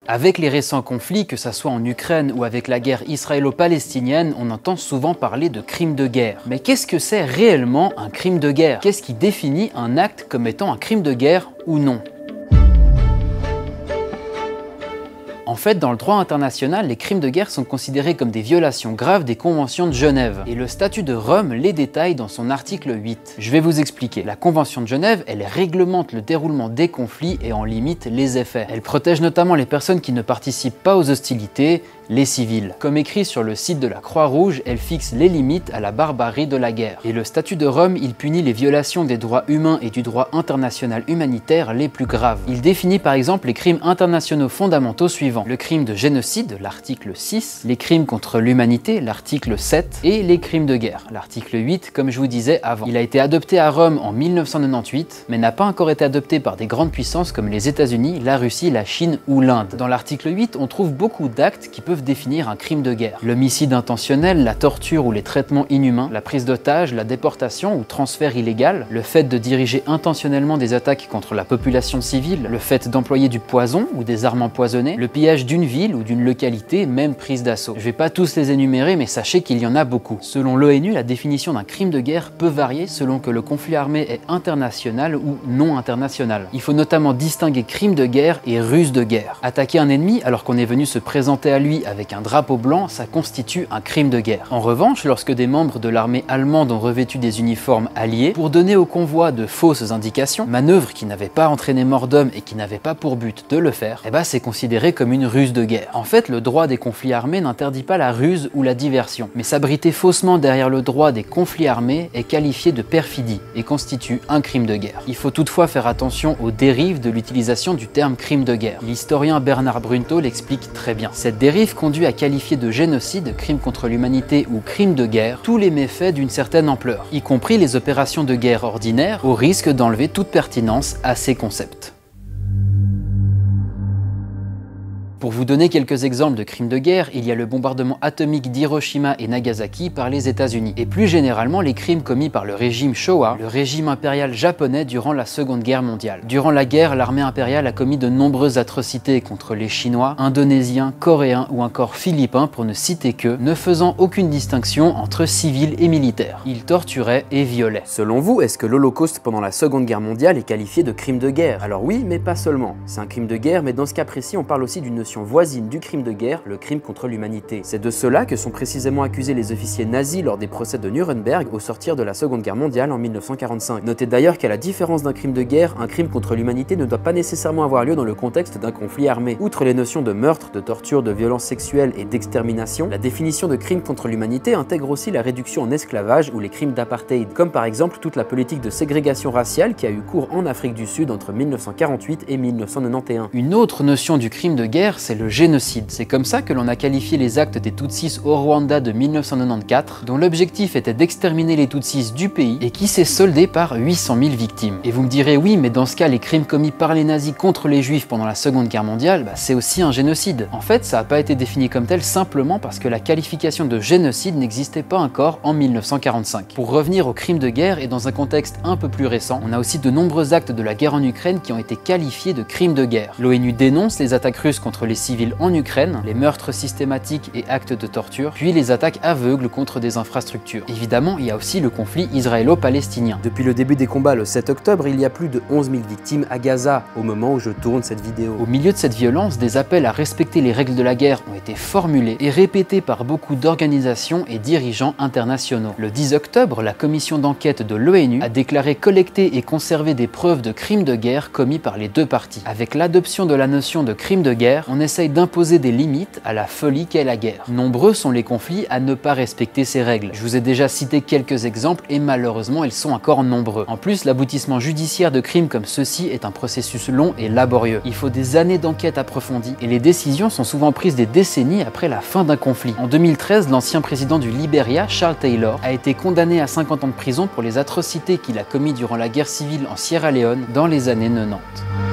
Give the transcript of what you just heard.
Avec les récents conflits, que ce soit en Ukraine ou avec la guerre israélo-palestinienne, on entend souvent parler de crimes de guerre. Mais qu'est-ce que c'est réellement un crime de guerre? Qu'est-ce qui définit un acte comme étant un crime de guerre ou non? En fait, dans le droit international, les crimes de guerre sont considérés comme des violations graves des conventions de Genève. Et le statut de Rome les détaille dans son article 8. Je vais vous expliquer. La convention de Genève, elle réglemente le déroulement des conflits et en limite les effets. Elle protège notamment les personnes qui ne participent pas aux hostilités, les civils. Comme écrit sur le site de la Croix-Rouge, elle fixe les limites à la barbarie de la guerre. Et le statut de Rome, il punit les violations des droits humains et du droit international humanitaire les plus graves. Il définit par exemple les crimes internationaux fondamentaux suivants. Le crime de génocide, l'article 6, les crimes contre l'humanité, l'article 7, et les crimes de guerre, l'article 8, comme je vous disais avant. Il a été adopté à Rome en 1998, mais n'a pas encore été adopté par des grandes puissances comme les États-Unis, la Russie, la Chine ou l'Inde. Dans l'article 8, on trouve beaucoup d'actes qui peuvent définir un crime de guerre. L'homicide intentionnel, la torture ou les traitements inhumains, la prise d'otages, la déportation ou transfert illégal, le fait de diriger intentionnellement des attaques contre la population civile, le fait d'employer du poison ou des armes empoisonnées, le pillage d'une ville ou d'une localité, même prise d'assaut. Je vais pas tous les énumérer, mais sachez qu'il y en a beaucoup. Selon l'ONU, la définition d'un crime de guerre peut varier selon que le conflit armé est international ou non international. Il faut notamment distinguer crime de guerre et ruse de guerre. Attaquer un ennemi alors qu'on est venu se présenter à lui avec un drapeau blanc, ça constitue un crime de guerre. En revanche, lorsque des membres de l'armée allemande ont revêtu des uniformes alliés pour donner au convoi de fausses indications, manœuvre qui n'avait pas entraîné mort d'homme et qui n'avait pas pour but de le faire, eh ben c'est considéré comme une ruse de guerre. En fait, le droit des conflits armés n'interdit pas la ruse ou la diversion, mais s'abriter faussement derrière le droit des conflits armés est qualifié de perfidie et constitue un crime de guerre. Il faut toutefois faire attention aux dérives de l'utilisation du terme crime de guerre. L'historien Bernard Brunto l'explique très bien. Cette dérive conduit à qualifier de génocide, crime contre l'humanité ou crime de guerre tous les méfaits d'une certaine ampleur, y compris les opérations de guerre ordinaires, au risque d'enlever toute pertinence à ces concepts. Pour vous donner quelques exemples de crimes de guerre, il y a le bombardement atomique d'Hiroshima et Nagasaki par les États-Unis, et plus généralement les crimes commis par le régime Showa, le régime impérial japonais durant la Seconde Guerre mondiale. Durant la guerre, l'armée impériale a commis de nombreuses atrocités contre les Chinois, Indonésiens, Coréens ou encore Philippins pour ne citer que, ne faisant aucune distinction entre civils et militaires. Ils torturaient et violaient. Selon vous, est-ce que l'Holocauste pendant la Seconde Guerre mondiale est qualifié de crime de guerre? Alors oui, mais pas seulement. C'est un crime de guerre, mais dans ce cas précis, on parle aussi d'une notion voisine du crime de guerre, le crime contre l'humanité. C'est de cela que sont précisément accusés les officiers nazis lors des procès de Nuremberg au sortir de la Seconde Guerre mondiale en 1945. Notez d'ailleurs qu'à la différence d'un crime de guerre, un crime contre l'humanité ne doit pas nécessairement avoir lieu dans le contexte d'un conflit armé. Outre les notions de meurtre, de torture, de violence sexuelle et d'extermination, la définition de crime contre l'humanité intègre aussi la réduction en esclavage ou les crimes d'apartheid, comme par exemple toute la politique de ségrégation raciale qui a eu cours en Afrique du Sud entre 1948 et 1991. Une autre notion du crime de guerre, c'est le génocide. C'est comme ça que l'on a qualifié les actes des Tutsis au Rwanda de 1994, dont l'objectif était d'exterminer les Tutsis du pays et qui s'est soldé par 800 000 victimes. Et vous me direz oui, mais dans ce cas, les crimes commis par les nazis contre les juifs pendant la Seconde Guerre mondiale, c'est aussi un génocide. En fait, ça n'a pas été défini comme tel simplement parce que la qualification de génocide n'existait pas encore en 1945. Pour revenir aux crimes de guerre et dans un contexte un peu plus récent, on a aussi de nombreux actes de la guerre en Ukraine qui ont été qualifiés de crimes de guerre. L'ONU dénonce les attaques russes contre les civils en Ukraine, les meurtres systématiques et actes de torture, puis les attaques aveugles contre des infrastructures. Évidemment, il y a aussi le conflit israélo-palestinien. Depuis le début des combats le 7 octobre, il y a plus de 11 000 victimes à Gaza au moment où je tourne cette vidéo. Au milieu de cette violence, des appels à respecter les règles de la guerre ont été formulés et répétés par beaucoup d'organisations et dirigeants internationaux. Le 10 octobre, la commission d'enquête de l'ONU a déclaré collecter et conserver des preuves de crimes de guerre commis par les deux parties. Avec l'adoption de la notion de crime de guerre, on essaye d'imposer des limites à la folie qu'est la guerre. Nombreux sont les conflits à ne pas respecter ces règles. Je vous ai déjà cité quelques exemples et malheureusement ils sont encore nombreux. En plus, l'aboutissement judiciaire de crimes comme ceux-ci est un processus long et laborieux. Il faut des années d'enquête approfondie et les décisions sont souvent prises des décennies après la fin d'un conflit. En 2013, l'ancien président du Liberia, Charles Taylor, a été condamné à 50 ans de prison pour les atrocités qu'il a commis durant la guerre civile en Sierra Leone dans les années 90.